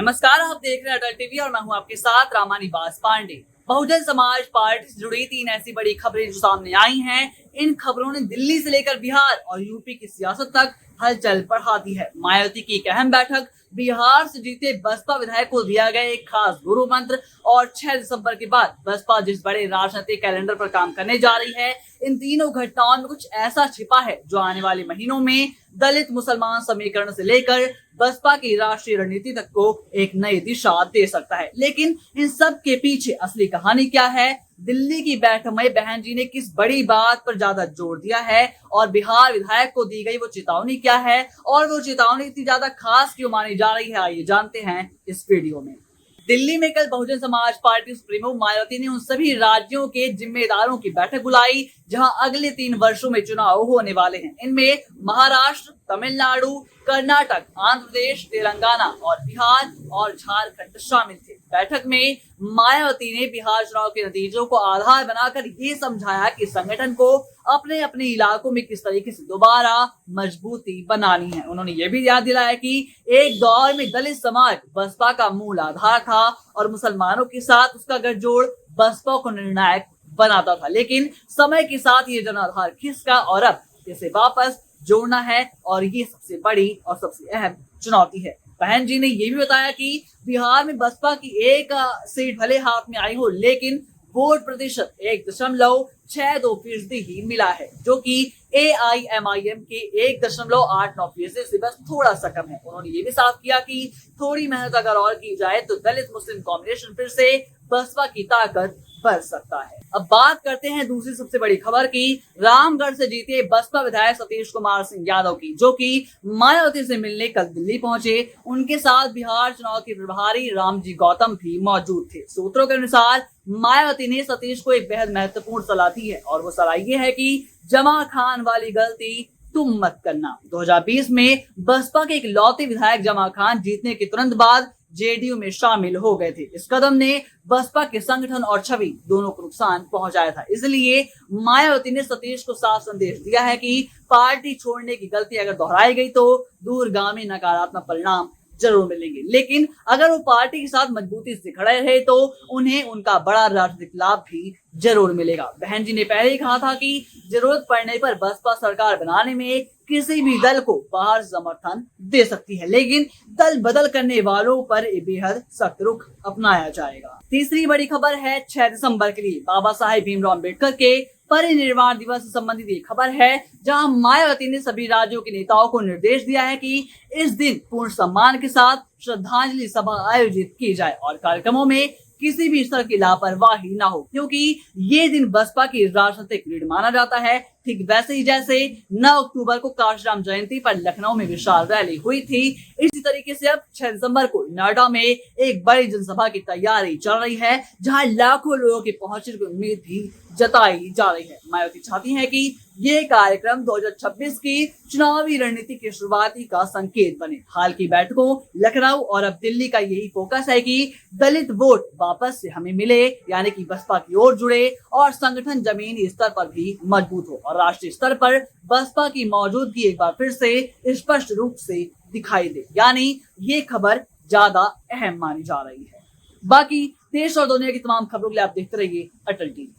नमस्कार, आप देख रहे हैं अटल टीवी और मैं हूं आपके साथ रामानिवास पांडे। बहुजन समाज पार्टी से जुड़ी 3 ऐसी बड़ी खबरें जो सामने आई हैं। इन खबरों ने दिल्ली से लेकर बिहार और यूपी की सियासत तक हलचल बढ़ा दी है। मायावती की एक अहम बैठक, बिहार से जीते बसपा विधायक को दिया गया एक खास गुरु मंत्र और 6 दिसंबर के बाद बसपा जिस बड़े राजनीतिक कैलेंडर पर काम करने जा रही है, इन तीनों घटनाओं में कुछ ऐसा छिपा है जो आने वाले महीनों में दलित मुसलमान समीकरण से लेकर बसपा की राष्ट्रीय रणनीति तक को एक नई दिशा दे सकता है। लेकिन इन सब के पीछे असली कहानी क्या है? दिल्ली की बैठक में बहन जी ने किस बड़ी बात पर ज्यादा जोर दिया है और बिहार विधायक को दी गई वो चेतावनी क्या है और वो चेतावनी इतनी ज्यादा खास क्यों मानी जा रही है, आइए जानते हैं इस वीडियो में। दिल्ली में कल बहुजन समाज पार्टी सुप्रीमो मायावती ने उन सभी राज्यों के जिम्मेदारों की बैठक बुलाई जहां अगले 3 वर्षों में चुनाव होने वाले हैं। इनमें महाराष्ट्र, तमिलनाडु, कर्नाटक, आंध्र प्रदेश, तेलंगाना और बिहार और झारखंड शामिल थे। बैठक में मायावती ने बिहार चुनाव के नतीजों को आधार बनाकर ये समझाया कि संगठन को अपने अपने इलाकों में किस तरीके से दोबारा मजबूती बनानी है। उन्होंने ये भी याद दिलाया कि एक दौर में दलित समाज बसपा का मूल आधार था और मुसलमानों के साथ उसका गठजोड़ बसपा को निर्णायक बनाता था, लेकिन समय के साथ ये जनाधार खिसका और अब इसे वापस जोड़ना है और ये सबसे बड़ी और सबसे अहम चुनौती है। बहन जी ने ये भी बताया कि बिहार में बसपा की एक सीट भले हाथ में आई हो, लेकिन वोट प्रतिशत 1.62% ही मिला है, जो कि AIMIM के 1.89% से बस थोड़ा सा कम है। उन्होंने ये भी साफ किया कि थोड़ी मेहनत अगर और की जाए तो दलित मुस्लिम कॉम्बिनेशन फिर से बसपा की ताकत बढ़ सकता है। अब बात करते हैं दूसरी सबसे बड़ी खबर की, रामगढ़ से जीते बसपा विधायक सतीश कुमार सिंह यादव की, जो कि मायावती से मिलने कल दिल्ली पहुंचे। उनके साथ बिहार चुनाव के प्रभारी रामजी गौतम भी मौजूद थे। सूत्रों के अनुसार मायावती ने सतीश को एक बेहद महत्वपूर्ण सलाह दी है और वो सलाह ये है कि जमा खान वाली गलती तुम मत करना। 2020 में बसपा के इकलौते विधायक जमा खान जीतने के तुरंत बाद जेडीयू में शामिल हो गए थे। इस कदम ने बसपा के संगठन और छवि दोनों को नुकसान पहुंचाया था। इसलिए मायावती ने सतीश को साफ संदेश दिया है कि पार्टी छोड़ने की गलती अगर दोहराई गई तो दूरगामी नकारात्मक परिणाम जरूर मिलेंगे, लेकिन अगर वो पार्टी के साथ मजबूती से खड़े रहे तो उन्हें उनका बड़ा राजनीतिक लाभ भी जरूर मिलेगा। बहन जी ने पहले ही कहा था कि जरूरत पड़ने पर बसपा सरकार बनाने में किसी भी दल को बाहर समर्थन दे सकती है, लेकिन दल बदल करने वालों पर बेहद सख्त रुख अपनाया जाएगा। तीसरी बड़ी खबर है 6 दिसंबर के लिए बाबा साहेब भीमराव अम्बेडकर के परिनिर्वाण दिवस से संबंधित एक खबर है, जहां मायावती ने सभी राज्यों के नेताओं को निर्देश दिया है कि इस दिन पूर्ण सम्मान के साथ श्रद्धांजलि सभा आयोजित की जाए और कार्यक्रमों में किसी भी तरह की लापरवाही ना हो, क्योंकि ये दिन बसपा की राजनीतिक रीढ़ माना जाता है। ठीक वैसे ही जैसे 9 अक्टूबर को काशीराम जयंती पर लखनऊ में विशाल रैली हुई थी, इसी तरीके से अब 6 दिसंबर को नोएडा में एक बड़ी जनसभा की तैयारी चल रही है, जहां लाखों लोगों के पहुंचने की उम्मीद भी जताई जा रही है। मायावती चाहती है कि ये कार्यक्रम 2026 की चुनावी रणनीति के शुरुआती का संकेत बने। हाल की बैठकों लखनऊ और अब दिल्ली का यही फोकस है कि दलित वोट वापस से हमें मिले, यानी कि बसपा की ओर जुड़े और संगठन जमीनी स्तर पर भी मजबूत हो और राष्ट्रीय स्तर पर बसपा की मौजूदगी एक बार फिर से स्पष्ट रूप से दिखाई दे, यानी ये खबर ज्यादा अहम मानी जा रही है। बाकी देश और दुनिया की तमाम खबरों के लिए आप देखते रहिए अटल टीवी।